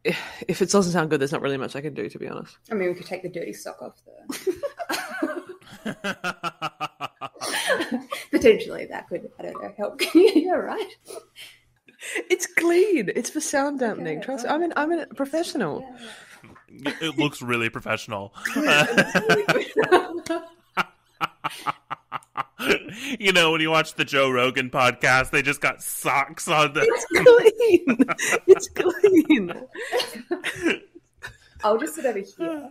if it doesn't sound good, there's not really much I can do, to be honest. I mean, we could take the dirty sock off the... Potentially that could, I don't know, help. Yeah, right. It's clean. It's for sound dampening. Okay, Trust me. right. I'm a professional. Yeah. It looks really professional. You know, when you watch the Joe Rogan podcast, they just got socks on the... It's clean. It's clean. I'll just sit over here.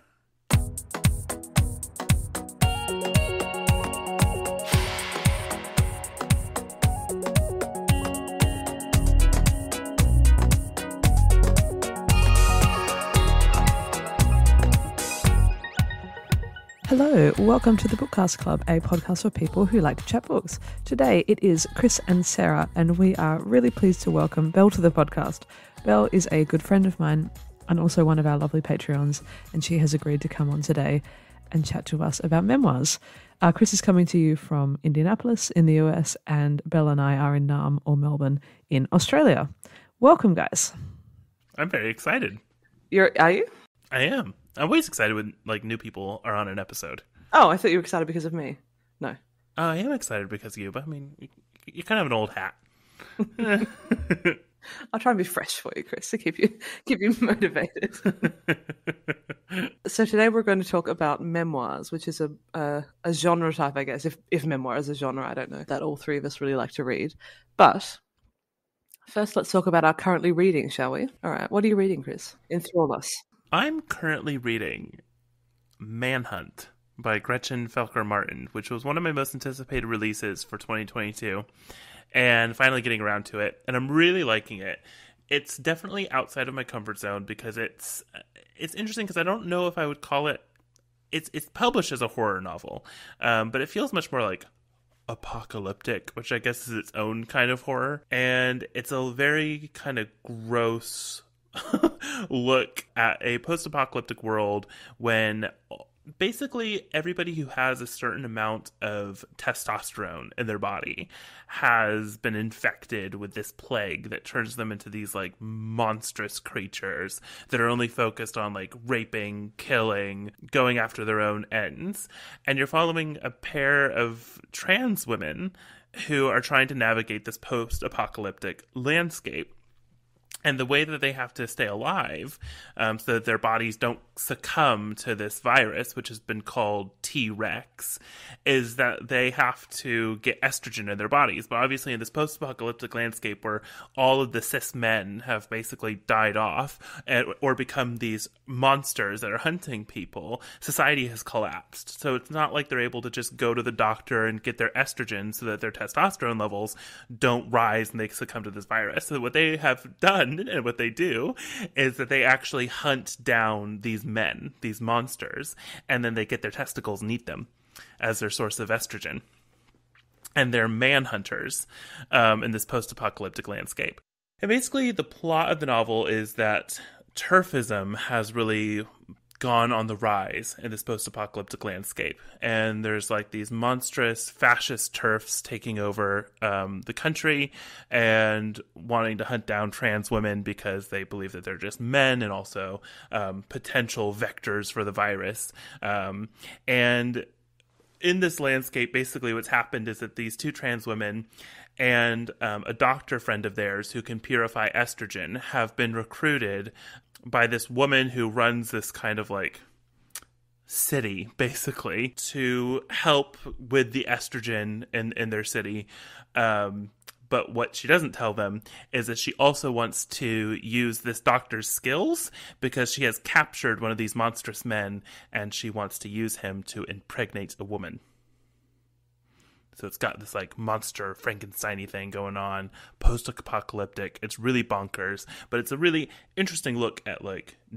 Hello, welcome to the Bookcast Club, a podcast for people who like to chat books. Today it is Chris and Sarah, and we are really pleased to welcome Belle to the podcast. Belle is a good friend of mine and also one of our lovely Patreons, and she has agreed to come on today and chat to us about memoirs. Chris is coming to you from Indianapolis in the US, and Belle and I are in Naarm or Melbourne in Australia. Welcome, guys. I'm very excited. Are you? I am. I'm always excited when new people are on an episode. Oh, I thought you were excited because of me. No. I am excited because of you, but I mean, you're kind of an old hat. I'll try and be fresh for you, Chris, to keep you motivated. So today we're going to talk about memoirs, which is a genre type, I guess. If memoir is a genre, I don't know that all three of us really like to read. But first, let's talk about our currently reading, shall we? All right. What are you reading, Chris? Enthrall us. I'm currently reading Manhunt by Gretchen Felker-Martin, which was one of my most anticipated releases for 2022, and finally getting around to it, and I'm really liking it. It's definitely outside of my comfort zone because it's interesting because I don't know if I would call it, it's published as a horror novel, but it feels much more like apocalyptic, which I guess is its own kind of horror, and it's a very kind of gross look at a post-apocalyptic world when basically everybody who has a certain amount of testosterone in their body has been infected with this plague that turns them into these monstrous creatures that are only focused on raping, killing, going after their own ends. And you're following a pair of trans women who are trying to navigate this post-apocalyptic landscape. And the way that they have to stay alive so that their bodies don't succumb to this virus, which has been called T-Rex, is that they have to get estrogen in their bodies. But obviously in this post-apocalyptic landscape where all of the cis men have basically died off or become these monsters that are hunting people, society has collapsed. So it's not like they're able to just go to the doctor and get their estrogen so that their testosterone levels don't rise and they succumb to this virus. So what they have done and what they do is that they actually hunt down these men, these monsters, and then they get their testicles and eat them as their source of estrogen. And they're manhunters in this post-apocalyptic landscape. And basically the plot of the novel is that turfism has really gone on the rise in this post-apocalyptic landscape, and there's these monstrous fascist turfs taking over the country and wanting to hunt down trans women because they believe that they're just men and also potential vectors for the virus. And in this landscape, basically what's happened is that these two trans women and a doctor friend of theirs who can purify estrogen have been recruited by this woman who runs this kind of city, basically, to help with the estrogen in their city. But what she doesn't tell them is that she also wants to use this doctor's skills because she has captured one of these monstrous men and she wants to use him to impregnate a woman. So it's got this monster Frankenstein-y thing going on, post-apocalyptic. It's really bonkers, but it's a really interesting look at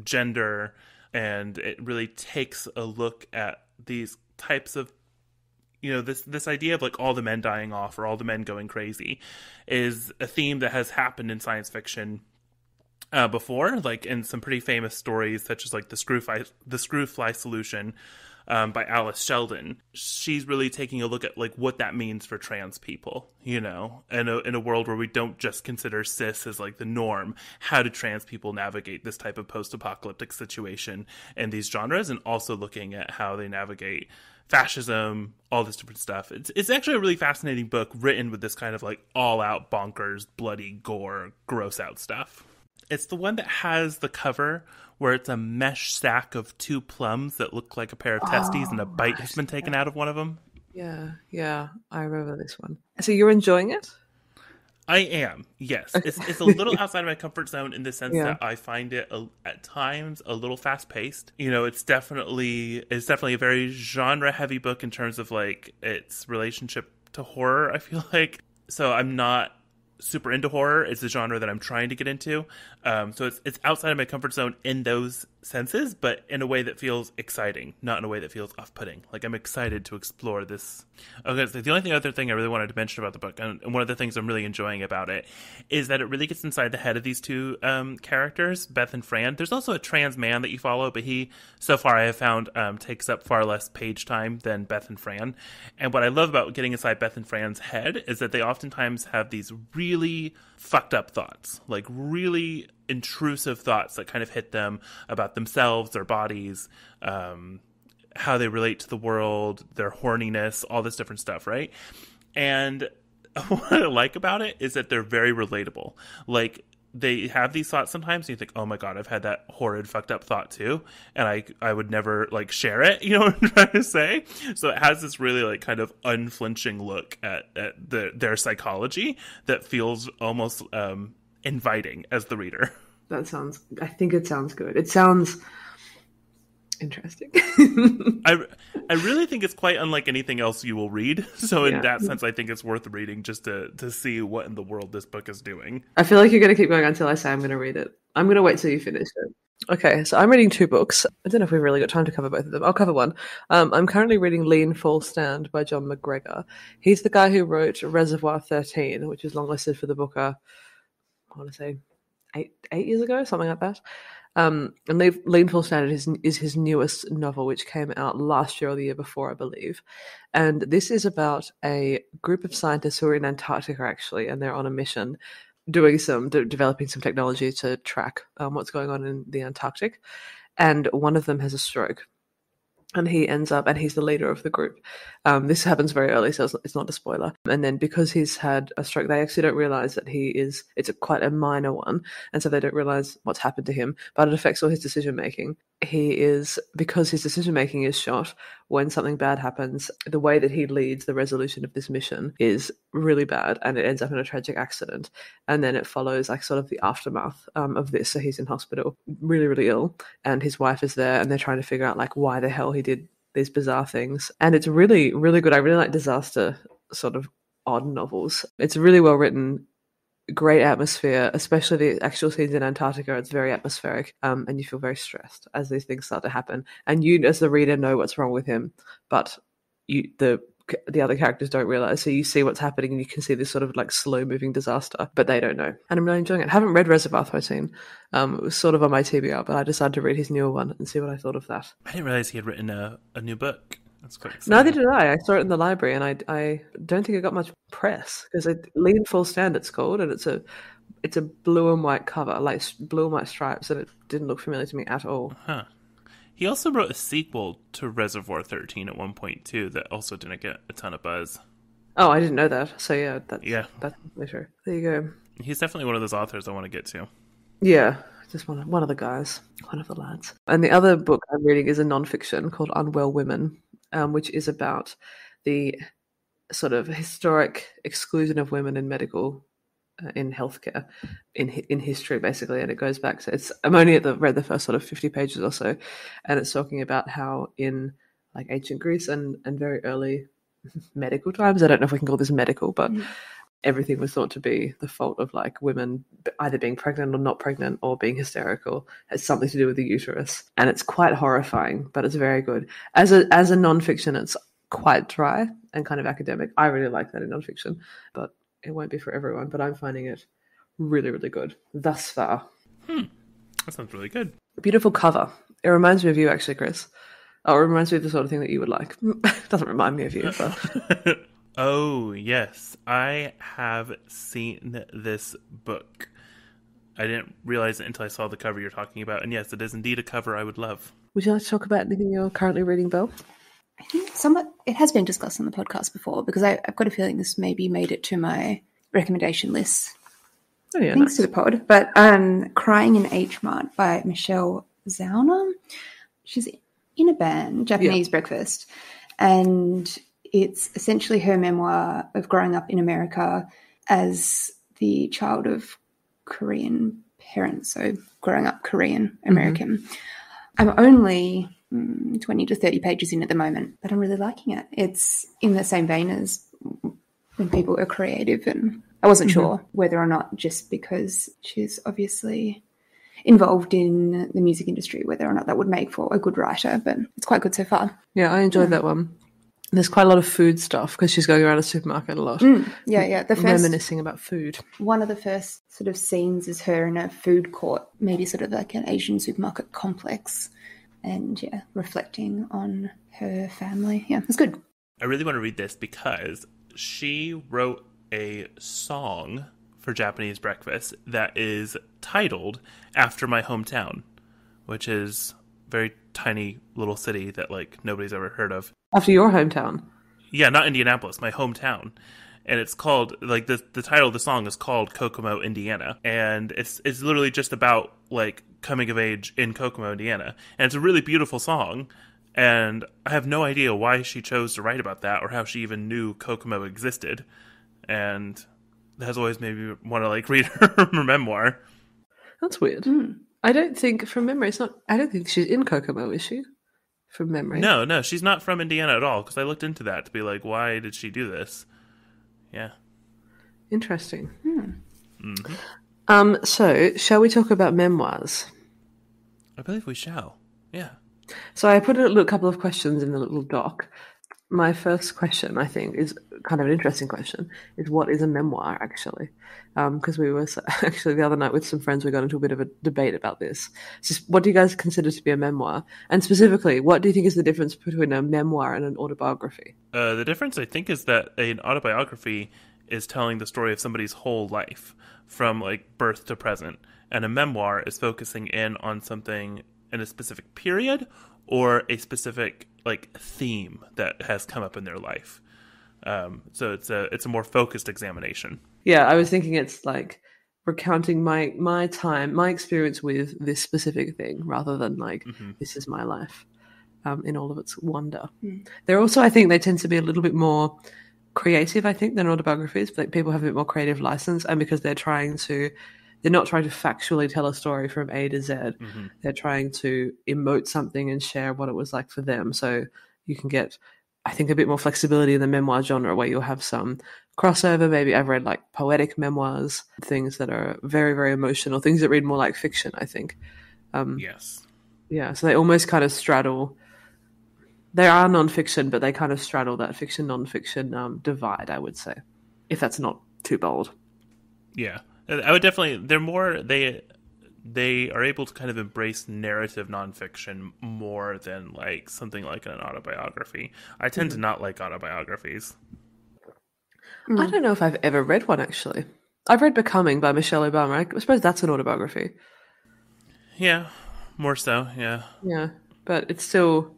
gender, and it really takes a look at these types of, this idea of all the men dying off or all the men going crazy is a theme that has happened in science fiction before, in some pretty famous stories such as the screw fly solution by Alice Sheldon. She's really taking a look at like what that means for trans people, you know, in a world where we don't just consider cis as like the norm. How do trans people navigate this type of post-apocalyptic situation in these genres, and also looking at how they navigate fascism, all this different stuff. It's actually a really fascinating book written with this kind of like all-out bonkers, bloody gore, gross out stuff. It's the one that has the cover where it's a mesh sack of 2 plums that look like a pair of testes and a bite has been taken out of one of them. Yeah, I remember this one. So you're enjoying it? I am, yes. It's a little outside of my comfort zone in the sense that I find it at times a little fast paced. You know, it's definitely a very genre heavy book in terms of like its relationship to horror, I feel like. So I'm not super into horror. It's a genre that I'm trying to get into. So it's outside of my comfort zone in those senses, but in a way that feels exciting, not in a way that feels off-putting. Like, I'm excited to explore this. Okay, so the other thing I really wanted to mention about the book, and one of the things I'm really enjoying about it, is that it really gets inside the head of these 2 characters, Beth and Fran. There's also a trans man that you follow, but he, so far I have found, takes up far less page time than Beth and Fran. And what I love about getting inside Beth and Fran's head is that they oftentimes have these really fucked up thoughts, like really intrusive thoughts that kind of hit them about themselves, their bodies, how they relate to the world, their horniness, all this different stuff, right? And what I like about it is that they're very relatable. Like, they have these thoughts sometimes, and you think, oh my god, I've had that horrid, fucked up thought too, and I would never, like, share it, you know what I'm trying to say? So it has this really, like, kind of unflinching look at their psychology that feels almost inviting as the reader. I think it sounds good. It sounds interesting. I really think it's quite unlike anything else you will read. So in that sense, I think it's worth reading just to see what in the world this book is doing. I feel like you're going to keep going until I say I'm going to read it. I'm going to wait till you finish it. Okay, so I'm reading 2 books. I don't know if we've really got time to cover both of them. I'll cover one. I'm currently reading Lean, Fall, Stand by John McGregor. He's the guy who wrote Reservoir 13, which is longlisted for the Booker, I want to say 8 years ago, something like that. And Lean, Fall, Stand is his newest novel, which came out last year or the year before, I believe. And this is about a group of scientists who are in Antarctica, actually, and they're on a mission developing some technology to track what's going on in the Antarctic. And one of them has a stroke. And he's the leader of the group. This happens very early, so it's not a spoiler. And then because he's had a stroke, they actually don't realize that it's quite a minor one. And so they don't realize what's happened to him, but it affects all his decision-making. Because his decision-making is shot, when something bad happens, the way that he leads the resolution of this mission is really bad, and it ends up in a tragic accident. And then it follows like sort of the aftermath of this. So he's in hospital, really, really ill, and his wife is there, and they're trying to figure out like why the hell he did these bizarre things. And it's really, really good. I really like disaster sort of odd novels. It's really well written, great atmosphere, especially the actual scenes in Antarctica. It's very atmospheric, and you feel very stressed as these things start to happen. And you, as the reader, know what's wrong with him, but the other characters don't realize. So you see what's happening, and you can see this sort of like slow-moving disaster, but they don't know. And I'm really enjoying it. I haven't read Reservoir 13. It was sort of on my TBR, but I decided to read his newer one and see what I thought of that. I didn't realize he had written a new book. That's quite exciting. Neither did I. I saw it in the library, and I don't think it got much press because Lean, Full, Stand it's called, and it's a blue and white cover, like blue and white stripes, and it didn't look familiar to me at all. Huh. He also wrote a sequel to Reservoir 13 at one point too that also didn't get a ton of buzz. Oh, I didn't know that. So that's definitely true. There you go. He's definitely one of those authors I want to get to. Yeah, just one of the guys, one of the lads. And the other book I'm reading is a nonfiction called Unwell Women, which is about the sort of historic exclusion of women in medical, in healthcare, in history, basically. And it goes back to, I'm only read the first sort of 50 pages or so, and it's talking about how in like ancient Greece and very early medical times, I don't know if we can call this medical, but everything was thought to be the fault of like women either being pregnant or not pregnant or being hysterical. It has something to do with the uterus. And it's quite horrifying, but it's very good. As a nonfiction, it's quite dry and kind of academic. I really like that in nonfiction, but it won't be for everyone. But I'm finding it really, really good thus far. That sounds really good. Beautiful cover. It reminds me of you, actually, Chris. Oh, it reminds me of the sort of thing that you would like. Doesn't remind me of you, but... Oh, yes. I have seen this book. I didn't realize it until I saw the cover you're talking about. And yes, it is indeed a cover I would love. Would you like to talk about anything you're currently reading, Belle? I think it has been discussed on the podcast before because I've got a feeling this maybe made it to my recommendation list. Oh, yeah, Thanks nice. to the pod. But Crying in Mart by Michelle Zauner. She's in a band, Japanese Breakfast, and it's essentially her memoir of growing up in America as the child of Korean parents, so growing up Korean American. Mm-hmm. I'm only 20 to 30 pages in at the moment, but I'm really liking it. It's in the same vein as when people are creative, and I wasn't sure whether or not, just because she's obviously involved in the music industry, whether or not that would make for a good writer, but it's quite good so far. Yeah, I enjoyed that one. There's quite a lot of food stuff because she's going around a supermarket a lot. Yeah. Reminiscing about food. One of the first sort of scenes is her in a food court, maybe sort of like an Asian supermarket complex, and reflecting on her family. Yeah, it's good. I really want to read this because she wrote a song for Japanese Breakfast that is titled after my hometown, which is a very tiny little city that like nobody's ever heard of. After your hometown? Yeah, not Indianapolis, my hometown. And it's called, like, the title of the song is called Kokomo, Indiana. And it's literally just about, like, coming of age in Kokomo, Indiana. And it's a really beautiful song. And I have no idea why she chose to write about that or how she even knew Kokomo existed. And that has always made me want to, like, read her memoir. That's weird. I don't think, from memory, I don't think she's in Kokomo, is she? From memory. No, she's not from Indiana at all, because I looked into that to be like, why did she do this? Yeah. Interesting. So, shall we talk about memoirs? I believe we shall. Yeah. So I put a couple of questions in the little doc. My first question, I think, is kind of an interesting question, is what is a memoir, actually? Because we were actually the other night with some friends, we got into a bit of a debate about this. Just what do you guys consider to be a memoir? And specifically, what do you think is the difference between a memoir and an autobiography? The difference, I think, is that an autobiography is telling the story of somebody's whole life from like birth to present. And a memoir is focusing in on something in a specific period or a specific like theme that has come up in their life. So it's a more focused examination. Yeah, I was thinking it's like recounting my time, my experience with this specific thing, rather than like this is my life in all of its wonder. They're also, I think, they tend to be a little bit more creative, I think, than autobiographies. Like people have a bit more creative license, and because they're not trying to factually tell a story from A to Z. They're trying to emote something and share what it was like for them. So you can get, I think, a bit more flexibility in the memoir genre where you'll have some crossover. Maybe I've read like poetic memoirs, things that are very, very emotional, things that read more like fiction, I think. Yes. Yeah, so they almost kind of straddle. They are nonfiction, but they kind of straddle that fiction, nonfiction divide, I would say, if that's not too bold. Yeah. I would definitely, they are able to kind of embrace narrative nonfiction more than like something like an autobiography. I tend to not like autobiographies. I don't know if I've ever read one, actually. I've read Becoming by Michelle Obama. I suppose that's an autobiography. Yeah, more so, yeah. Yeah, but it still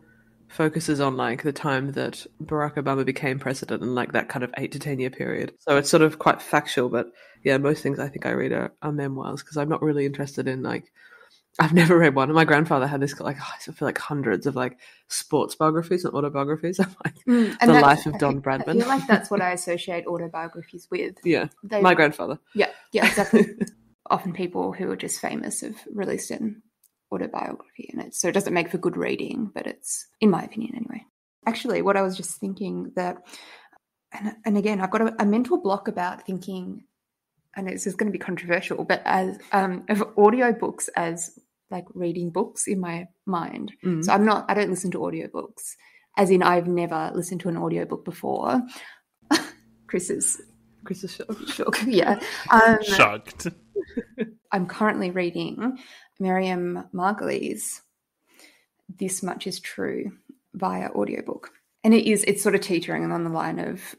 focuses on like the time that Barack Obama became president and like that kind of 8 to 10 year period. So it's sort of quite factual, but yeah, most things I think I read are memoirs because I'm not really interested in like, I've never read one. My grandfather had this like, I feel like hundreds of like sports biographies and autobiographies. I'm like, the life of Don Bradman. I feel like that's what I associate autobiographies with. Yeah, my grandfather. Yeah, exactly. Often people who are just famous have released an autobiography in it, so it doesn't make for good reading, but it's, in my opinion anyway. Actually, what I was just thinking that, and again, I've got a mental block about thinking, and this is going to be controversial, but as of audiobooks as like reading books in my mind. So I don't listen to audiobooks, as in I've never listened to an audiobook before. Chris is shocked. Yeah. Shocked. I'm currently reading Miriam Margolyes' This Much Is True, via audiobook. And it's sort of teetering on the line of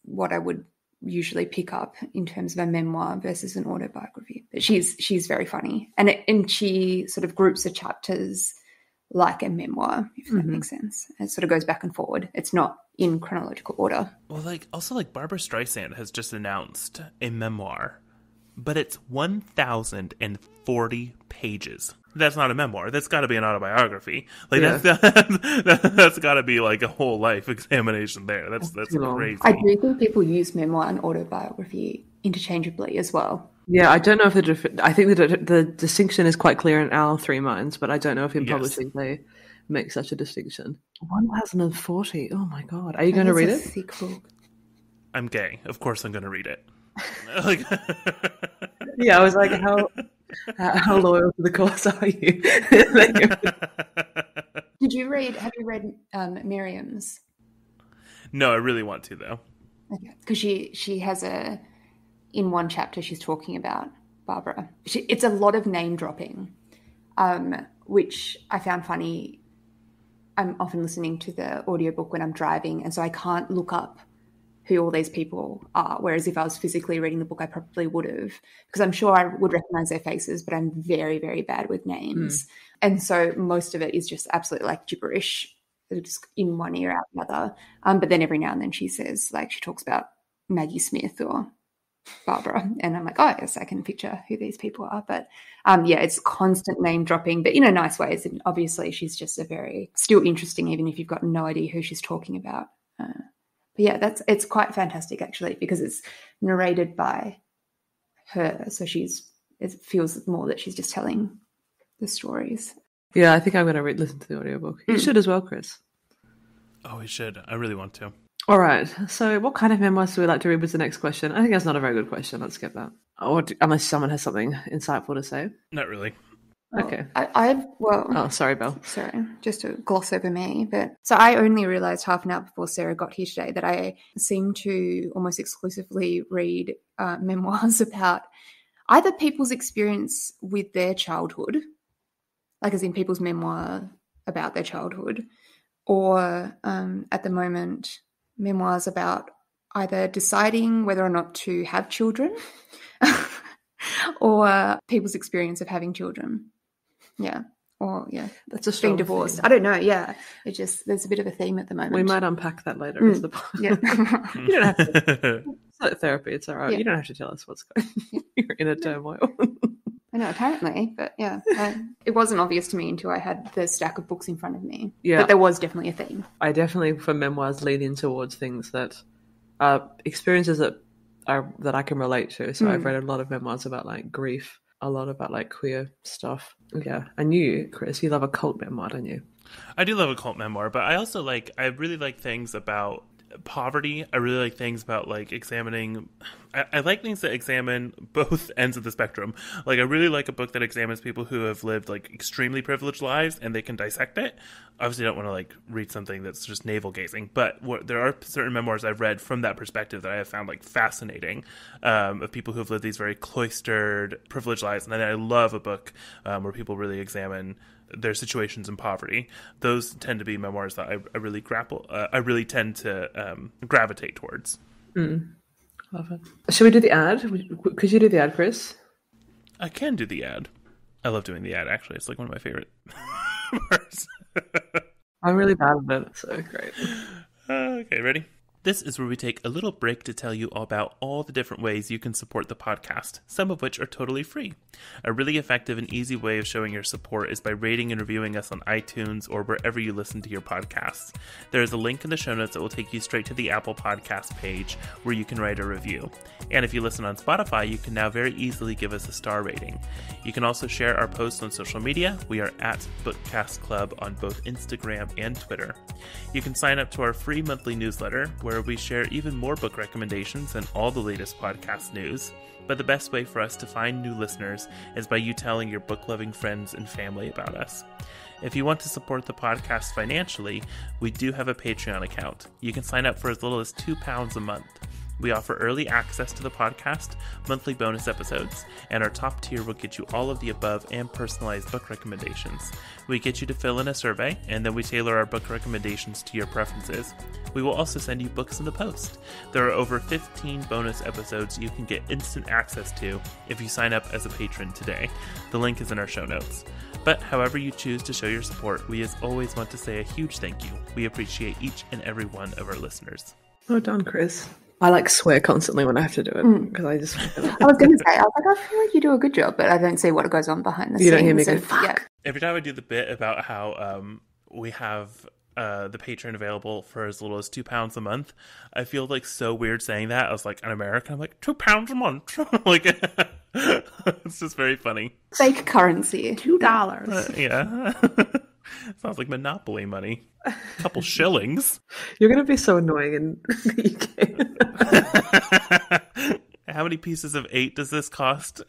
what I would usually pick up in terms of a memoir versus an autobiography. But she's very funny. And she sort of groups the chapters like a memoir, if that makes sense. It sort of goes back and forward. It's not in chronological order. Well, also Barbara Streisand has just announced a memoir, but it's 1,040 pages. That's not a memoir. That's got to be an autobiography. That's got to be like a whole life examination there. That's crazy. I do think people use memoir and autobiography interchangeably as well. Yeah, I don't know if I think the distinction is quite clear in our three minds, but I don't know if in publishing they make such a distinction. 1,040. Oh my God. Are you going to read it? Thick book. I'm gay. Of course I'm going to read it. Yeah, I was like, how loyal to the cause are you? Have you read Miriam's? No, I really want to though. Okay. Because she has in one chapter she's talking about Barbara. It's a lot of name dropping, which I found funny. I'm often listening to the audiobook when I'm driving, and so I can't look up who all these people are, whereas if I was physically reading the book, I probably would have, because I'm sure I would recognize their faces, but I'm very, very bad with names. And so most of it is just absolutely like gibberish, just in one ear, out the other. But then every now and then she says, like, she talks about Maggie Smith or Barbara, and I'm like, oh, yes, I can picture who these people are. But it's constant name dropping, but in a nice way. And obviously she's just still interesting, even if you've got no idea who she's talking about. But yeah, it's quite fantastic actually, because it's narrated by her, so it feels more that she's just telling the stories. Yeah, I think I'm going to listen to the audiobook. You should as well, Chris. Oh, we should. I really want to. All right. So, what kind of memoirs do we like to read? Was the next question. I think that's not a very good question. Let's skip that. Unless someone has something insightful to say. Not really. Okay. Oh, sorry, Belle. Sorry, just to gloss over me. So I only realised half an hour before Sarah got here today that I seem to almost exclusively read memoirs about either people's experience with their childhood, like as in people's memoir about their childhood, or at the moment, memoirs about either deciding whether or not to have children or people's experience of having children. Yeah. Or, yeah. That's a being divorced. Theme. I don't know. Yeah. There's a bit of a theme at the moment. We might unpack that later. Is the point. Yeah. You don't have to. It's like therapy. It's all right. Yeah. You don't have to tell us what's going on. You're in a turmoil. I know, apparently. But, yeah. It wasn't obvious to me until I had the stack of books in front of me. Yeah. But there was definitely a theme. I definitely, for memoirs, lean in towards things that are experiences that I can relate to. So I've read a lot of memoirs about, like, grief. A lot about like queer stuff. Yeah. And you, Chris, you love a cult memoir, don't you? I do love a cult memoir, but I also I really like things about poverty. I really like things about like examining. I like things that examine both ends of the spectrum. Like I really like a book that examines people who have lived like extremely privileged lives and they can dissect it. Obviously, I don't want to like read something that's just navel gazing, but there are certain memoirs I've read from that perspective that I have found like fascinating, of people who have lived these very cloistered, privileged lives. And then I love a book where people really examine their situations in poverty. Those tend to be memoirs that I really I really tend to gravitate towards. Love it. Should we do the ad? Could you do the ad, Chris? I can do the ad. I love doing the ad, actually. It's like one of my favorite parts. I'm really bad at it, so great. Okay, ready? This is where we take a little break to tell you about all the different ways you can support the podcast, some of which are totally free. A really effective and easy way of showing your support is by rating and reviewing us on iTunes or wherever you listen to your podcasts. There is a link in the show notes that will take you straight to the Apple Podcast page where you can write a review. And if you listen on Spotify, you can now very easily give us a star rating. You can also share our posts on social media. We are at Bookcast Club on both Instagram and Twitter. You can sign up to our free monthly newsletter where we share even more book recommendations and all the latest podcast news. But the best way for us to find new listeners is by you telling your book-loving friends and family about us. If you want to support the podcast financially, we do have a Patreon account. You can sign up for as little as £2 a month. We offer early access to the podcast, monthly bonus episodes, and our top tier will get you all of the above and personalized book recommendations. We get you to fill in a survey, and then we tailor our book recommendations to your preferences. We will also send you books in the post. There are over 15 bonus episodes you can get instant access to if you sign up as a patron today. The link is in our show notes. But however you choose to show your support, we as always want to say a huge thank you. We appreciate each and every one of our listeners. Well done, Chris. I swear constantly when I have to do it because I just. I was going to say, I feel like you do a good job, but I don't see what goes on behind the scenes. You don't hear me go, fuck. Yeah. Every time I do the bit about how we have the Patreon available for as little as £2 a month, I feel so weird saying that. I was an American. I'm like, £2 a month. It's just very funny. Fake currency. $2. Yeah. Sounds like Monopoly money. A couple shillings. You're going to be so annoying in the UK. How many pieces of 8 does this cost?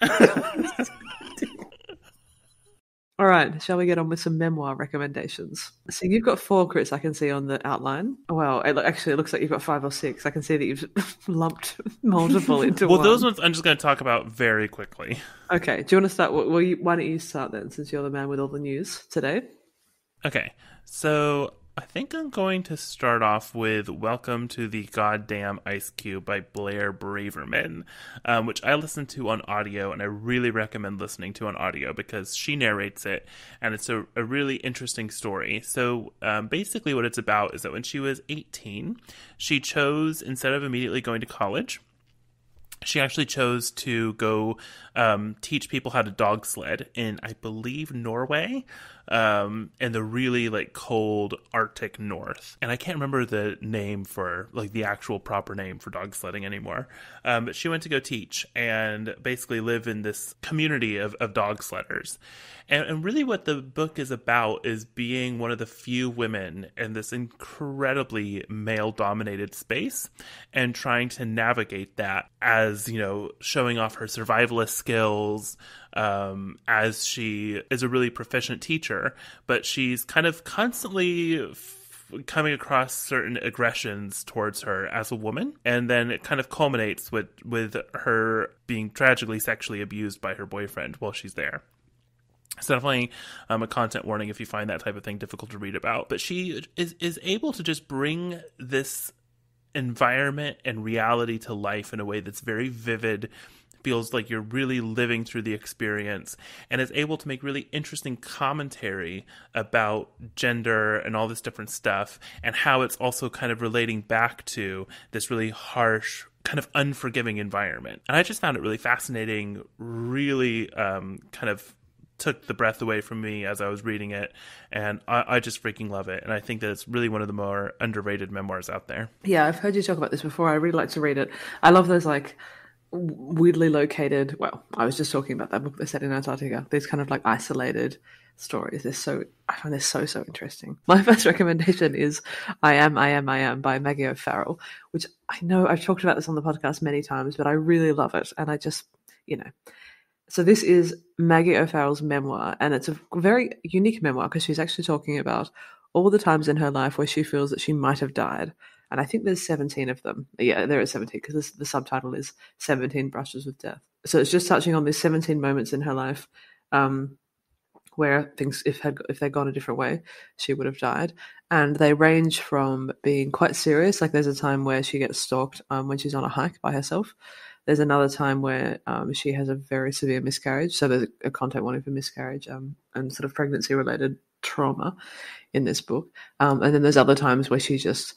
All right, shall we get on with some memoir recommendations? So you've got 4, Chris, I can see on the outline. Well, it looks like you've got 5 or 6. I can see that you've lumped multiple into one. Well, those ones I'm just going to talk about very quickly. Okay. Do you want to start? Why don't you start then, since you're the man with all the news today? Okay, so I think I'm going to start off with Welcome to the Goddamn Ice Cube by Blair Braverman, which I listened to on audio, and I really recommend listening to on audio because she narrates it, and it's a really interesting story. So basically what it's about is that when she was 18, she chose, instead of immediately going to college, she actually chose to go teach people how to dog sled in, I believe, Norway, in the really cold Arctic North. And I can't remember the name for the actual proper name for dog sledding anymore. But she went to go teach and basically live in this community of dog sledders. And really what the book is about is being one of the few women in this incredibly male-dominated space and trying to navigate that as, showing off her survivalist skills, as she is a really proficient teacher, but she's kind of constantly coming across certain aggressions towards her as a woman, and then it kind of culminates with her being tragically sexually abused by her boyfriend while she's there. It's definitely a content warning if you find that type of thing difficult to read about. But she is able to just bring this environment and reality to life in a way that's very vivid, feels like you're really living through the experience, and is able to make really interesting commentary about gender and all this different stuff, and how it's also kind of relating back to this really harsh, kind of unforgiving environment. And I just found it really fascinating, really kind of took the breath away from me as I was reading it, and I just freaking love it. And I think that it's really one of the more underrated memoirs out there. Yeah, I've heard you talk about this before. I really like to read it. I love those weirdly located, well, I was just talking about that book they set in Antarctica, these kind of isolated stories. I find this so interesting. My first recommendation is I Am by Maggie O'Farrell, which I know I've talked about this on the podcast many times, but I really love it. And I just, So this is Maggie O'Farrell's memoir, and it's a very unique memoir because she's actually talking about all the times in her life where she feels that she might have died. And I think there's 17 of them. Yeah, there are 17 because the subtitle is 17 Brushes with Death. So it's just touching on these 17 moments in her life where things, if they'd gone a different way, she would have died. And they range from being quite serious, like there's a time where she gets stalked when she's on a hike by herself. There's another time where she has a very severe miscarriage. So there's a content warning for miscarriage and sort of pregnancy-related trauma in this book. And then there's other times where she just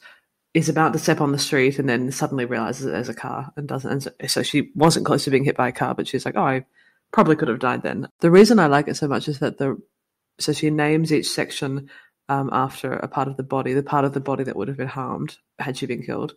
is about to step on the street and then suddenly realizes that there's a car and doesn't. And so she wasn't close to being hit by a car, but she's like, oh, I probably could have died then. The reason I like it so much is that so she names each section after a part of the body that would have been harmed had she been killed.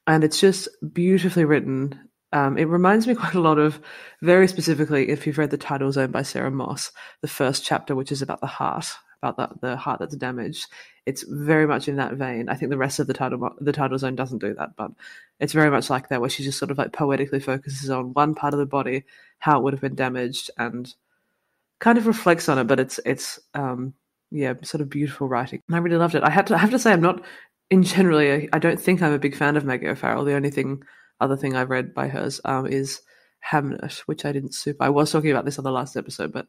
And it's just beautifully written. It reminds me quite a lot of, very specifically, if you've read The Tidal Zone by Sarah Moss, the first chapter, which is about the heart, about the heart that's damaged. It's very much in that vein. I think the rest of the Tidal Zone doesn't do that, but it's very much like that, where she just sort of poetically focuses on one part of the body, how it would have been damaged, and kind of reflects on it. But it's sort of beautiful writing. And I really loved it. I have to say, I'm not, in generally, I don't think I'm a big fan of Maggie O'Farrell. The only thing other thing I've read by hers is Hamnet, which I was talking about this on the last episode, but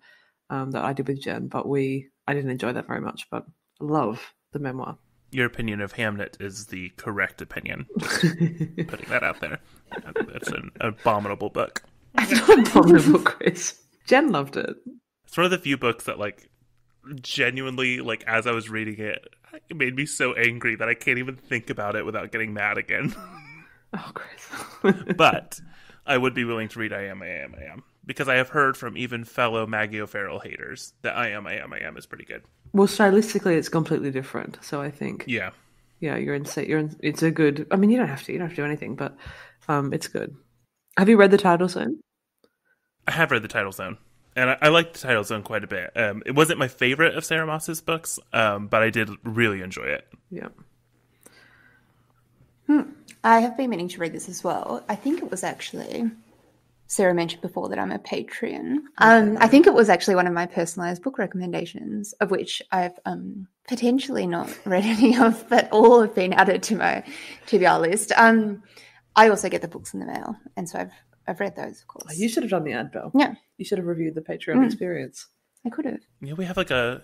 that I did with Jen, but I didn't enjoy that very much, but I love the memoir. Your opinion of Hamnet is the correct opinion. Putting that out there. It's an abominable book. It's not abominable, Chris. Jen loved it. It's one of the few books that, like, genuinely, like, as I was reading it, it made me so angry that I can't even think about it without getting mad again. Oh, Chris. But I would be willing to read I Am. Because I have heard from even fellow Maggie O'Farrell haters that I Am is pretty good. Well, stylistically, it's completely different. So I think, yeah, it's a good. I mean, you don't have to do anything, but it's good. Have you read the Title Zone? I have read the Title Zone, and I liked the Title Zone quite a bit. It wasn't my favorite of Sarah Maas's books, but I did really enjoy it. Yeah. I have been meaning to read this as well. I think it was actually. Sarah mentioned before that I'm a Patreon. I think it was actually one of my personalised book recommendations, of which I've potentially not read any of, but all have been added to my TBR list. I also get the books in the mail, and so I've read those, of course. You should have done the ad, Belle. Yeah. You should have reviewed the Patreon experience. I could have. Yeah, we have like a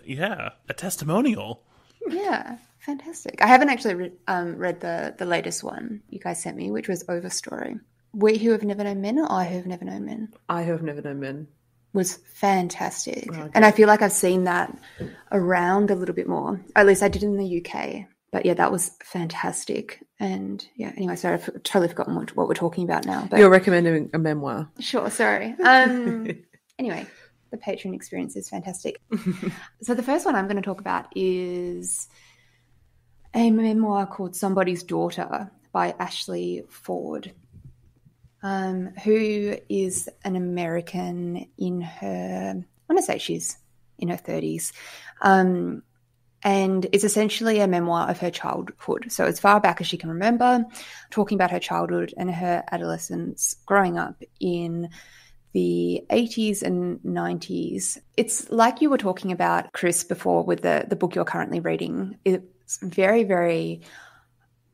testimonial. Yeah, fantastic. I haven't actually read the latest one you guys sent me, which was Overstory. We Who Have Never Known Men, or I Who Have Never Known Men? I Who Have Never Known Men. Was fantastic. Oh, okay. And I feel like I've seen that around a little bit more. At least I did in the UK. But yeah, that was fantastic. And yeah, anyway, sorry, I've totally forgotten what we're talking about now. But you're recommending a memoir. Sure, sorry. Anyway, the Patreon experience is fantastic. So the first one I'm going to talk about is a memoir called Somebody's Daughter by Ashley Ford. Who is an American in her, I want to say she's in her 30s, and it's essentially a memoir of her childhood. So as far back as she can remember, talking about her childhood and her adolescence growing up in the 80s and 90s. It's like you were talking about, Chris, before with the book you're currently reading. It's very, very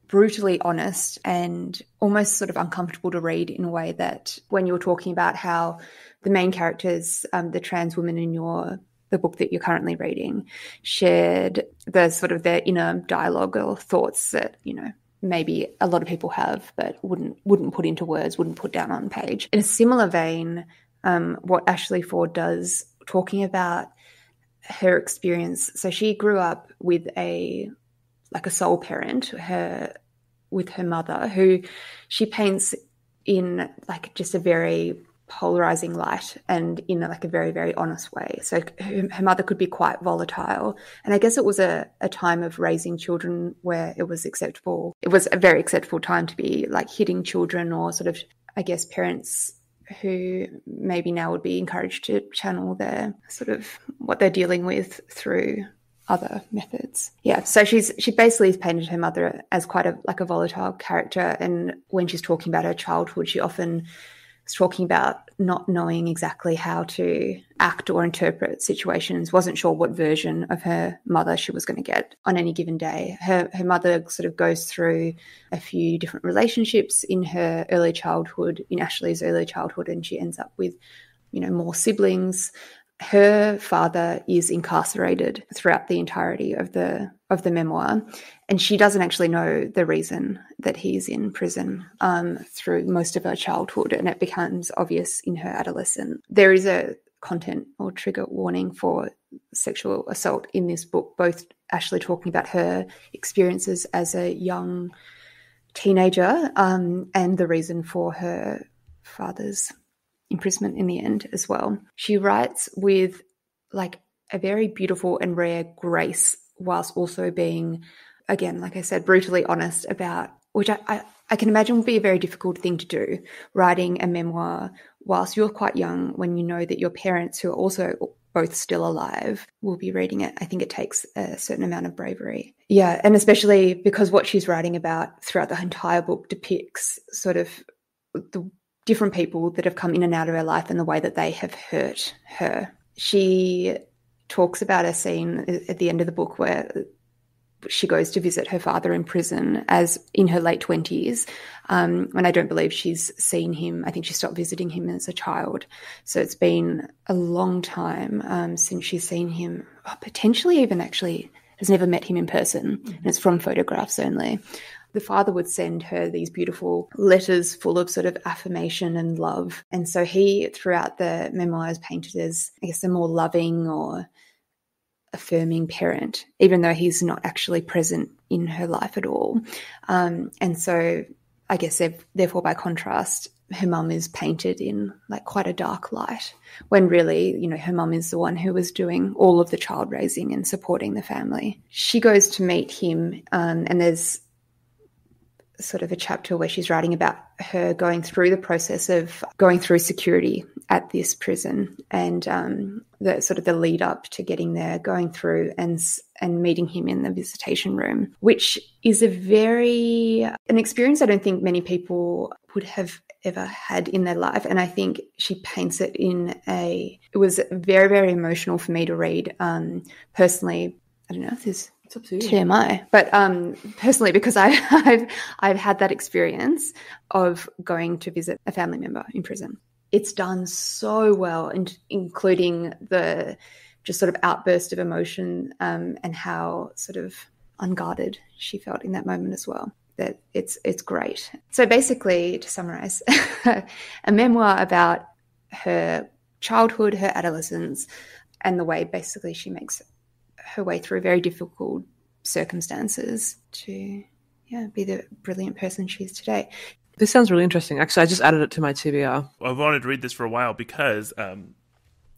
brutally honest and almost sort of uncomfortable to read in a way that when you were talking about how the main characters, the trans woman in the book that you're currently reading, shared the sort of their inner dialogue or thoughts that, you know, maybe a lot of people have but wouldn't put into words, wouldn't put down on page. In a similar vein, what Ashley Ford does, talking about her experience. So she grew up with a sole parent, with her mother, who she paints in like just a very polarizing light and in like a very, very honest way. So her mother could be quite volatile. And I guess it was a time of raising children where it was acceptable. It was a very acceptable time to be like hitting children, or sort of, I guess, parents who maybe now would be encouraged to channel their sort of what they're dealing with through other methods. Yeah, so she basically has painted her mother as quite a volatile character, and when she's talking about her childhood, she often is talking about not knowing exactly how to act or interpret situations, wasn't sure what version of her mother she was going to get on any given day. Her mother sort of goes through a few different relationships in her early childhood, in Ashley's early childhood, and she ends up with, you know, more siblings. Her father is incarcerated throughout the entirety of the memoir, and she doesn't actually know the reason that he's in prison through most of her childhood, and it becomes obvious in her adolescence. There is a content or trigger warning for sexual assault in this book, both Ashley talking about her experiences as a young teenager and the reason for her father's imprisonment in the end as well. She writes with like a very beautiful and rare grace, whilst also being, again, like I said, brutally honest about, which I can imagine would be a very difficult thing to do, writing a memoir whilst you're quite young, when you know that your parents, who are also both still alive, will be reading it. I think it takes a certain amount of bravery. Yeah, and especially because what she's writing about throughout the entire book depicts sort of the different people that have come in and out of her life and the way that they have hurt her. She talks about a scene at the end of the book where she goes to visit her father in prison as in her late 20s. And I don't believe she's seen him. I think she stopped visiting him as a child. So it's been a long time since she's seen him, potentially even actually has never met him in person. And it's from photographs only. The father would send her these beautiful letters full of sort of affirmation and love. And so he, throughout the memoir, is painted as, I guess, a more loving or affirming parent, even though he's not actually present in her life at all. And so I guess therefore, by contrast, her mum is painted in like quite a dark light, when really, you know, her mum is the one who was doing all of the child raising and supporting the family. She goes to meet him, and there's sort of a chapter where she's writing about her going through the process of going through security at this prison, and the sort of the lead up to getting there, going through and meeting him in the visitation room, which is an experience I don't think many people would have ever had in their life. And I think she paints it it was very, very emotional for me to read. Personally, I don't know if this It's up to you. TMI, but personally, because I've had that experience of going to visit a family member in prison. It's done so well, including the just sort of outburst of emotion and how sort of unguarded she felt in that moment as well. That it's great. So basically, to summarize, a memoir about her childhood, her adolescence, and the way basically she makes her way through very difficult circumstances to be the brilliant person she is today. This sounds really interesting. Actually, I just added it to my TBR. I've wanted to read this for a while because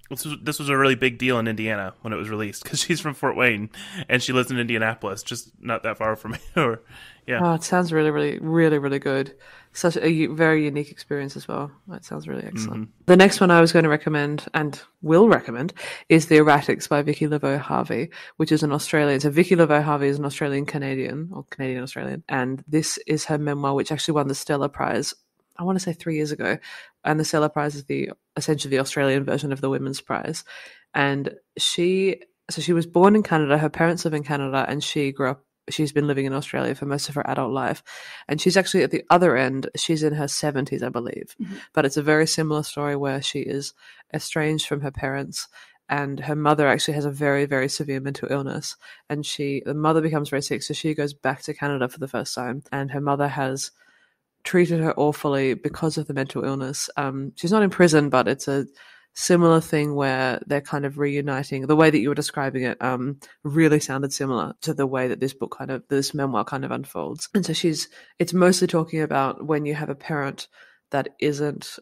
this was a really big deal in Indiana when it was released, because she's from Fort Wayne and she lives in Indianapolis, just not that far from here. Yeah. Oh, it sounds really, really, really, really good. Such a very unique experience as well. It sounds really excellent. Mm-hmm. The next one I was going to recommend and will recommend is The Erratics by Vicki Levau-Harvie, which is an Australian. So Vicki Levau-Harvie is an Australian-Canadian, or Canadian-Australian, and this is her memoir, which actually won the Stella Prize, I want to say 3 years ago. And the Stella Prize is essentially the Australian version of the Women's Prize. And she was born in Canada, her parents live in Canada, and she's been living in Australia for most of her adult life. And she's actually at the other end, she's in her 70s, I believe. Mm-hmm. But it's a very similar story where she is estranged from her parents, and her mother actually has a very, very severe mental illness. And the mother becomes very sick, so she goes back to Canada for the first time. And her mother has treated her awfully because of the mental illness. She's not in prison, but it's a similar thing where they're kind of reuniting. The way that you were describing it really sounded similar to the way that this memoir kind of unfolds. And so it's mostly talking about when you have a parent that isn't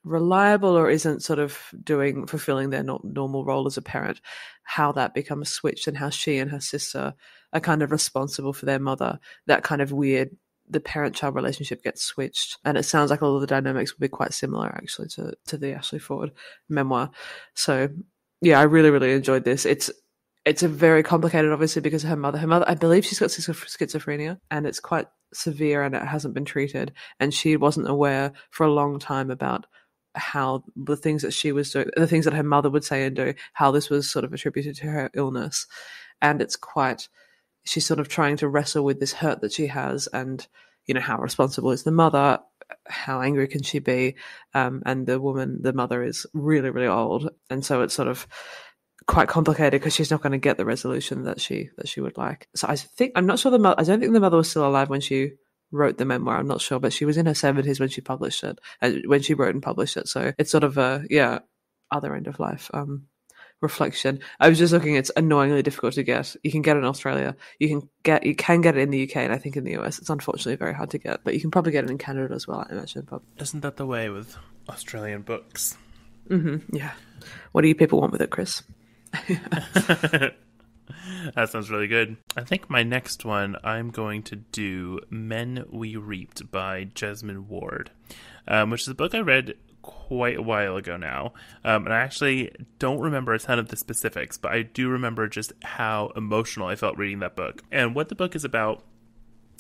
reliable or isn't sort of fulfilling their normal role as a parent, how that becomes switched and how she and her sister are kind of responsible for their mother. That kind of weird, the parent-child relationship gets switched, and it sounds like all of the dynamics will be quite similar actually to the Ashley Ford memoir. So yeah, I really, really enjoyed this. It's a very complicated, obviously, because her mother, I believe she's got schizophrenia, and it's quite severe and it hasn't been treated, and she wasn't aware for a long time about how the things that she was doing, the things that her mother would say and do, how this was sort of attributed to her illness. And she's sort of trying to wrestle with this hurt that she has, and, you know, how responsible is the mother? How angry can she be? And the mother is really, really old. And so it's sort of quite complicated because she's not going to get the resolution that she would like. So I'm not sure I don't think the mother was still alive when she wrote the memoir. I'm not sure, but she was in her 70s when she published it, when she wrote and published it. So it's sort of other end of life reflection. I was just looking, it's annoyingly difficult to get. You can get it in Australia. You can get it in the UK, and I think in the US it's unfortunately very hard to get. But you can probably get it in Canada as well, I imagine. Isn't that the way with Australian books? Mm-hmm, yeah. What do you people want with it, Chris? That sounds really good. I think my next one, I'm going to do Men We Reaped by Jesmyn Ward, which is a book I read quite a while ago now. And I actually don't remember a ton of the specifics, but I do remember just how emotional I felt reading that book. And what the book is about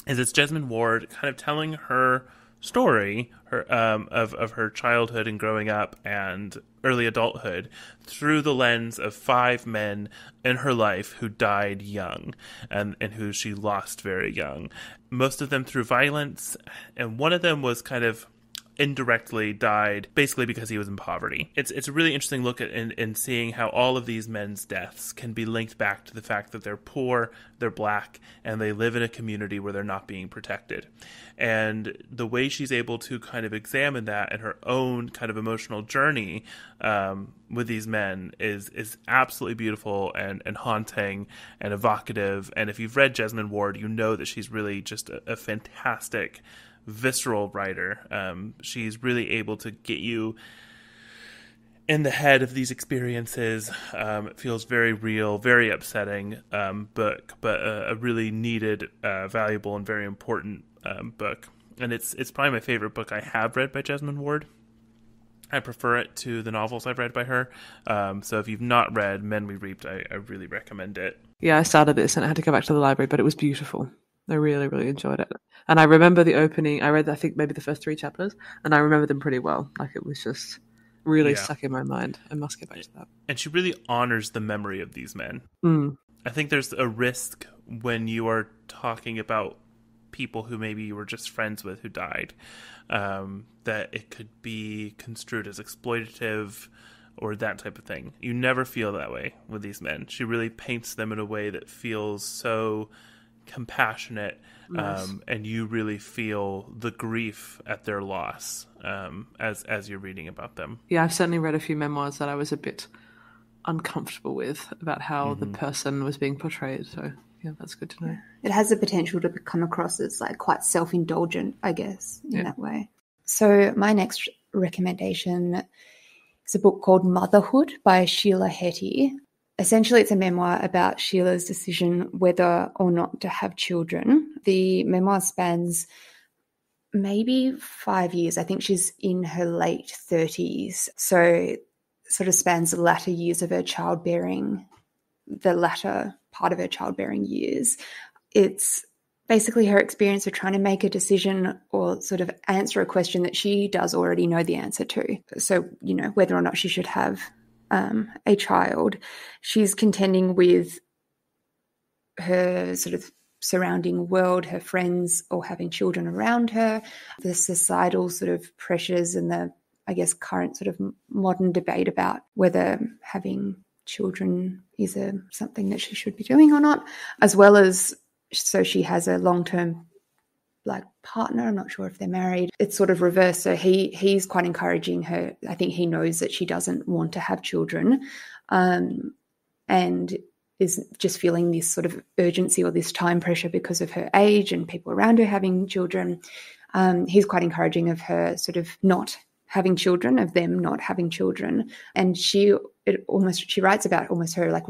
is it's Jesmyn Ward kind of telling her story of her childhood and growing up, and early adulthood through the lens of 5 men in her life who died young and who she lost very young. Most of them through violence, and one of them was kind of indirectly died basically because he was in poverty. It's a really interesting look at in seeing how all of these men's deaths can be linked back to the fact that they're poor, they're black, and they live in a community where they're not being protected. And the way she's able to kind of examine that and her own kind of emotional journey with these men is absolutely beautiful and haunting and evocative. And if you've read Jesmyn Ward, you know that she's really just a fantastic visceral writer. She's really able to get you in the head of these experiences. It feels very real, very upsetting book, but a really needed, valuable, and very important book. And it's probably my favorite book I have read by Jesmyn Ward. I prefer it to the novels I've read by her. So if you've not read Men We Reaped, I really recommend it. Yeah, I started this and I had to go back to the library, but it was beautiful. I really, really enjoyed it. And I remember the opening. I read, I think, maybe the first 3 chapters, and I remember them pretty well. Like, it was just really stuck in my mind. I must get back to that. And she really honors the memory of these men. Mm. I think there's a risk when you are talking about people who maybe you were just friends with who died, that it could be construed as exploitative or that type of thing. You never feel that way with these men. She really paints them in a way that feels so compassionate, Nice. and you really feel the grief at their loss as you're reading about them. Yeah, I've certainly read a few memoirs that I was a bit uncomfortable with about how the person was being portrayed. So, yeah, that's good to know. It has the potential to come across as like quite self-indulgent, I guess, in that way. So my next recommendation is a book called Motherhood by Sheila Heiti. Essentially, it's a memoir about Sheila's decision whether or not to have children. The memoir spans maybe 5 years. I think she's in her late 30s. So it sort of spans the latter years of her childbearing, the latter part of her childbearing years. It's basically her experience of trying to make a decision or sort of answer a question that she does already know the answer to. So, you know, whether or not she should have a child. She's contending with her sort of surrounding world, her friends all having children around her, the societal sort of pressures and the, I guess, current sort of modern debate about whether having children is something that she should be doing or not, as well as, so she has a long-term like partner. I'm not sure if they're married. It's sort of reversed. So he's quite encouraging her. I think he knows that she doesn't want to have children, and is just feeling this sort of urgency or this time pressure because of her age and people around her having children. He's quite encouraging of her sort of not having children, of them not having children. And she writes about almost her like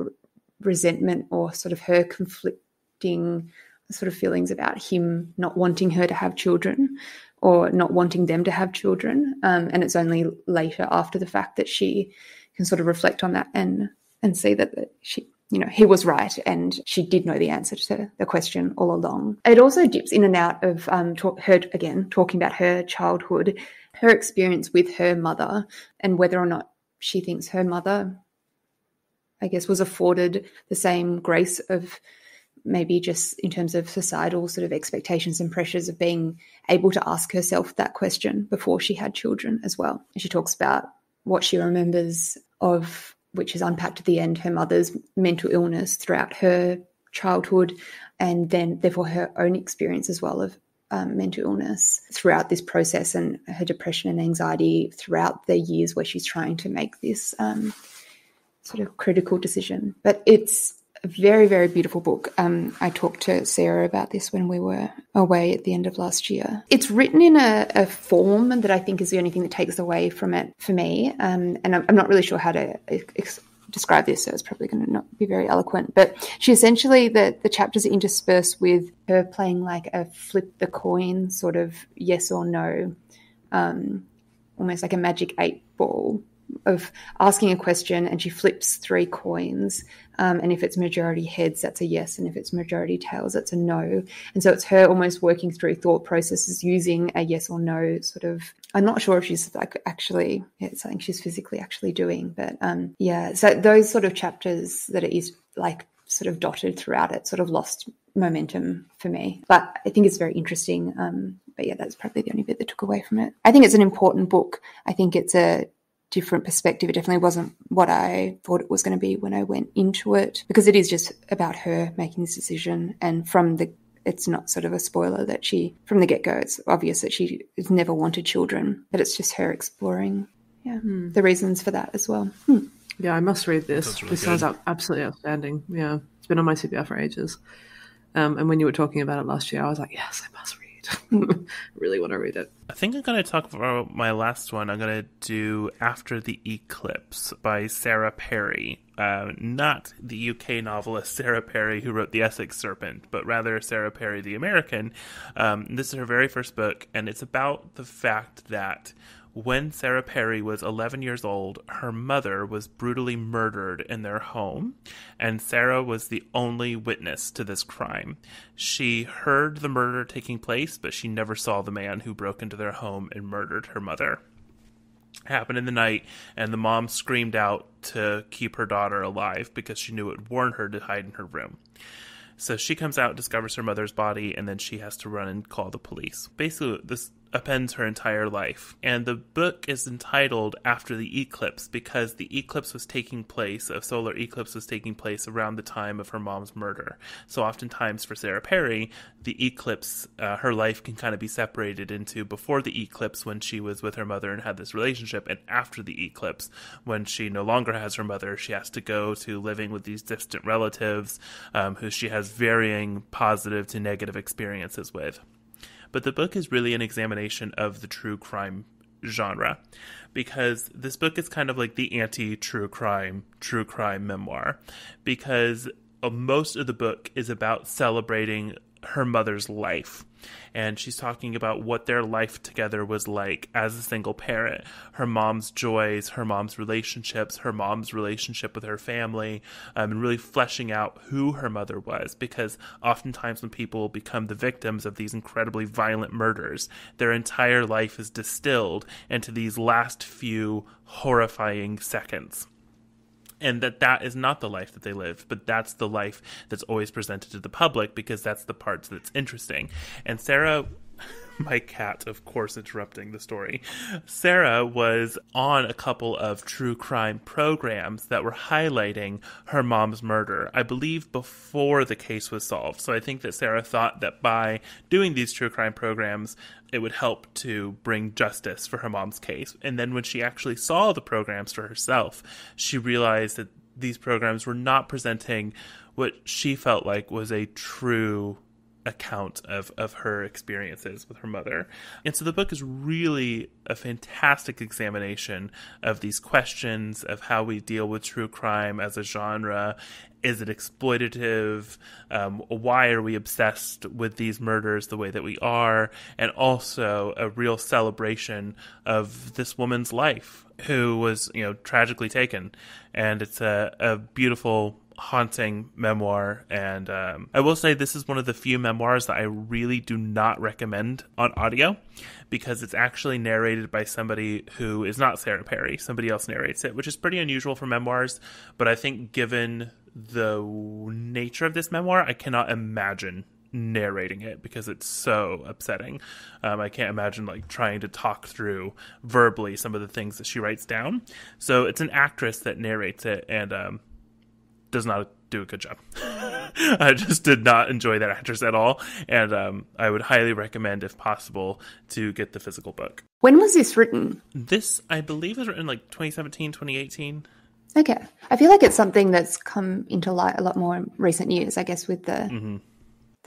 resentment or sort of her conflicting sort of feelings about him not wanting her to have children or not wanting them to have children. And it's only later after the fact that she can sort of reflect on that and see that she, you know, he was right and she did know the answer to the question all along. It also dips in and out of her, again, talking about her childhood, her experience with her mother and whether or not she thinks her mother, I guess, was afforded the same grace of maybe just in terms of societal sort of expectations and pressures of being able to ask herself that question before she had children as well. She talks about what she remembers of, which is unpacked at the end, her mother's mental illness throughout her childhood, and then therefore her own experience as well of mental illness throughout this process and her depression and anxiety throughout the years where she's trying to make this sort of critical decision. But it's a very, very beautiful book. I talked to Sarah about this when we were away at the end of last year. It's written in a form that I think is the only thing that takes away from it for me. And I'm not really sure how to describe this, so it's probably going to not be very eloquent. But she essentially, the chapters are interspersed with her playing like a flip the coin sort of yes or no, almost like a magic 8 ball of asking a question and she flips 3 coins. And if it's majority heads, that's a yes. And if it's majority tails, that's a no. And so it's her almost working through thought processes using a yes or no sort of, I'm not sure if she's like actually, it's something she's physically actually doing. But so those sort of chapters that it is like sort of dotted throughout it sort of lost momentum for me. But I think it's very interesting. But yeah, that's probably the only bit that took away from it. I think it's an important book. I think it's a different perspective. It definitely wasn't what I thought it was going to be when I went into it, because it is just about her making this decision. And it's not sort of a spoiler that from the get-go, it's obvious that she has never wanted children, but it's just her exploring the reasons for that as well. Yeah, I must read this. Really this sounds absolutely outstanding. Yeah, it's been on my CBR for ages. And when you were talking about it last year, I was like, yes, I must read. Really want to read it. I think I'm going to talk about my last one. I'm going to do After the Eclipse by Sarah Perry. Not the UK novelist Sarah Perry who wrote The Essex Serpent, but rather Sarah Perry, the American. This is her very first book, and it's about the fact that when Sarah Perry was 11 years old, her mother was brutally murdered in their home, and Sarah was the only witness to this crime. She heard the murder taking place, but she never saw the man who broke into their home and murdered her mother. It happened in the night, and the mom screamed out to keep her daughter alive because she knew it would warn her to hide in her room. So she comes out, discovers her mother's body, and then she has to run and call the police. Basically, this appends her entire life. And the book is entitled After the Eclipse because the eclipse was taking place, a solar eclipse was taking place around the time of her mom's murder. So oftentimes for Sarah Perry, the eclipse, her life can kind of be separated into before the eclipse when she was with her mother and had this relationship, and after the eclipse when she no longer has her mother, she has to go to living with these distant relatives who she has varying positive to negative experiences with. But the book is really an examination of the true crime genre, because this book is kind of like the anti-true crime memoir, because most of the book is about celebrating her mother's life. And she's talking about what their life together was like as a single parent, her mom's joys, her mom's relationships, her mom's relationship with her family, and really fleshing out who her mother was. Because oftentimes when people become the victims of these incredibly violent murders, their entire life is distilled into these last few horrifying seconds. And that is not the life that they lived, but that's the life that's always presented to the public because that's the part that's interesting. And Sarah, my cat, of course, interrupting the story. Sarah was on a couple of true crime programs that were highlighting her mom's murder, I believe before the case was solved. So I think that Sarah thought that by doing these true crime programs, it would help to bring justice for her mom's case. And then when she actually saw the programs for herself, she realized that these programs were not presenting what she felt like was a true account of her experiences with her mother. And so the book is really a fantastic examination of these questions of how we deal with true crime as a genre. Is it exploitative? Why are we obsessed with these murders the way that we are? And also a real celebration of this woman's life who was, tragically taken. And it's a beautiful, haunting memoir. And I will say this is one of the few memoirs that I really do not recommend on audio, because it's actually narrated by somebody who is not Sarah Perry. Somebody else narrates it, which is pretty unusual for memoirs. But I think given the nature of this memoir, I cannot imagine narrating it because it's so upsetting. I can't imagine trying to talk through verbally some of the things that she writes down. So it's an actress that narrates it and does not do a good job. I just did not enjoy that actress at all. And I would highly recommend, if possible, to get the physical book. When was this written? This, I believe, was written 2017, 2018. Okay. I feel like it's something that's come into light a lot more in recent years, I guess, with the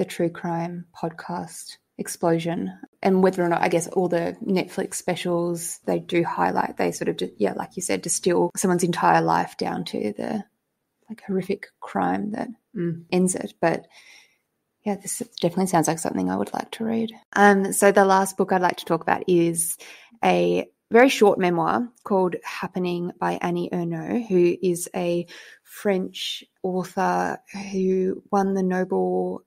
true crime podcast explosion. And whether or not, I guess, all the Netflix specials, they do highlight, they sort of, like you said, distill someone's entire life down to the horrific crime that ends it. But yeah, this definitely sounds like something I would like to read. So the last book I'd like to talk about is a very short memoir called Happening by Annie Ernaux, who is a French author who won the Nobel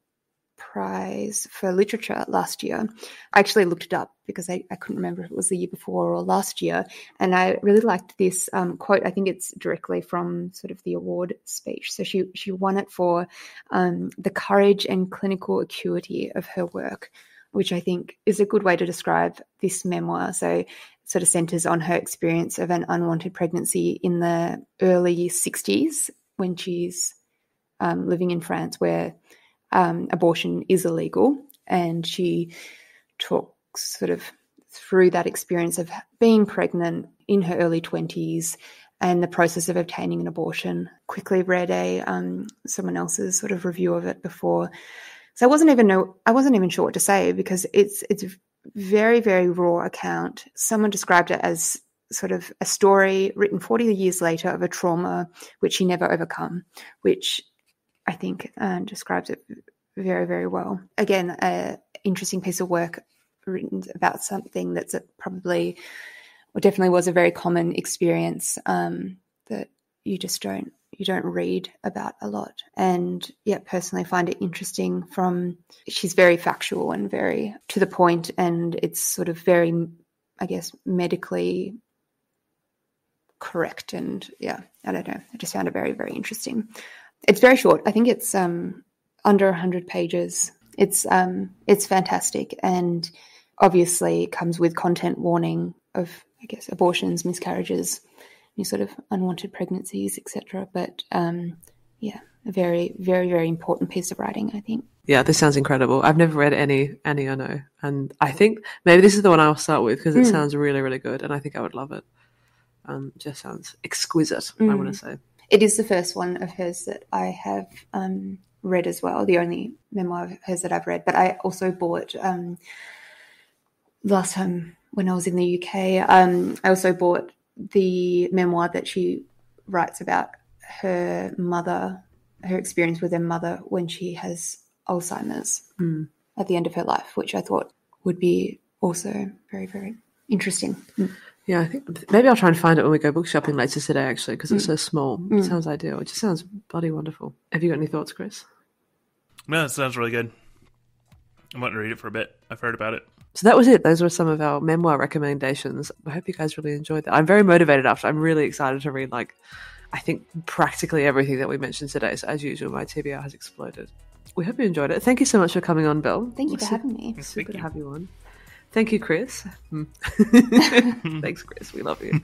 Prize for Literature last year. I actually looked it up because I couldn't remember if it was the year before or last year. And I really liked this quote. I think it's directly from sort of the award speech. So she won it for the courage and clinical acuity of her work, which I think is a good way to describe this memoir. So it sort of centers on her experience of an unwanted pregnancy in the early 60s when she's living in France, where abortion is illegal, and she talks sort of through that experience of being pregnant in her early 20s and the process of obtaining an abortion. Quickly read someone else's sort of review of it before, so I wasn't even sure what to say, because it's a very, very raw account. Someone described it as sort of a story written 40 years later of a trauma which she never overcome, which I think describes it very, very well. Again, an interesting piece of work written about something that's probably, or definitely was, a very common experience that you don't read about a lot. And yeah, personally find it interesting she's very factual and very to the point, and it's sort of very, I guess, medically correct. And yeah, I don't know. I just found it very, very interesting. It's very short. I think it's under 100 pages. It's fantastic, and obviously comes with content warning of, I guess, abortions, miscarriages, any sort of unwanted pregnancies, etc. But yeah, a very, very, very important piece of writing, I think. Yeah, this sounds incredible. I've never read Annie Ernaux, and I think maybe this is the one I'll start with because it sounds really, really good, and I think I would love it. Just sounds exquisite, I want to say. It is the first one of hers that I have read as well, the only memoir of hers that I've read. But I also bought, last time when I was in the UK, I also bought the memoir that she writes about her mother, her experience with her mother when she has Alzheimer's at the end of her life, which I thought would be also very, very interesting. Yeah, I think maybe I'll try and find it when we go book shopping later today, actually, because it's so small. It sounds ideal. It just sounds bloody wonderful. Have you got any thoughts, Chris? No, it sounds really good. I'm wanting to read it for a bit. I've heard about it. So that was it. Those were some of our memoir recommendations. I hope you guys really enjoyed that. I'm very motivated after. I'm really excited to read, I think practically everything that we mentioned today. So as usual, my TBR has exploded. We hope you enjoyed it. Thank you so much for coming on, Belle. Thank you for having me. Super to have you on. Thank you, Chris. Thanks, Chris. We love you.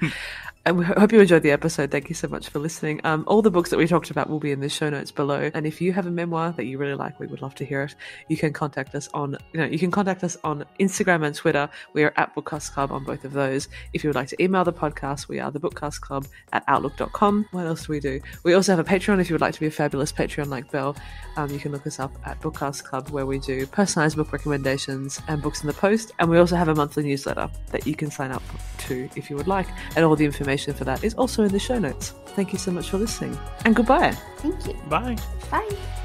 And we hope you enjoyed the episode. Thank you so much for listening. All the books that we talked about will be in the show notes below. And if you have a memoir that you really like, we would love to hear it. You can contact us on Instagram and Twitter. We are at Bookcast Club on both of those. If you would like to email the podcast, we are the Bookcast Club at outlook.com. What else do we do? We also have a Patreon. If you would like to be a fabulous Patreon like Belle, you can look us up at Bookcast Club, where we do personalized book recommendations and books in the post. And we also have a monthly newsletter that you can sign up to if you would like. And all the information for that is also in the show notes. Thank you so much for listening, and goodbye. Thank you. Bye. Bye.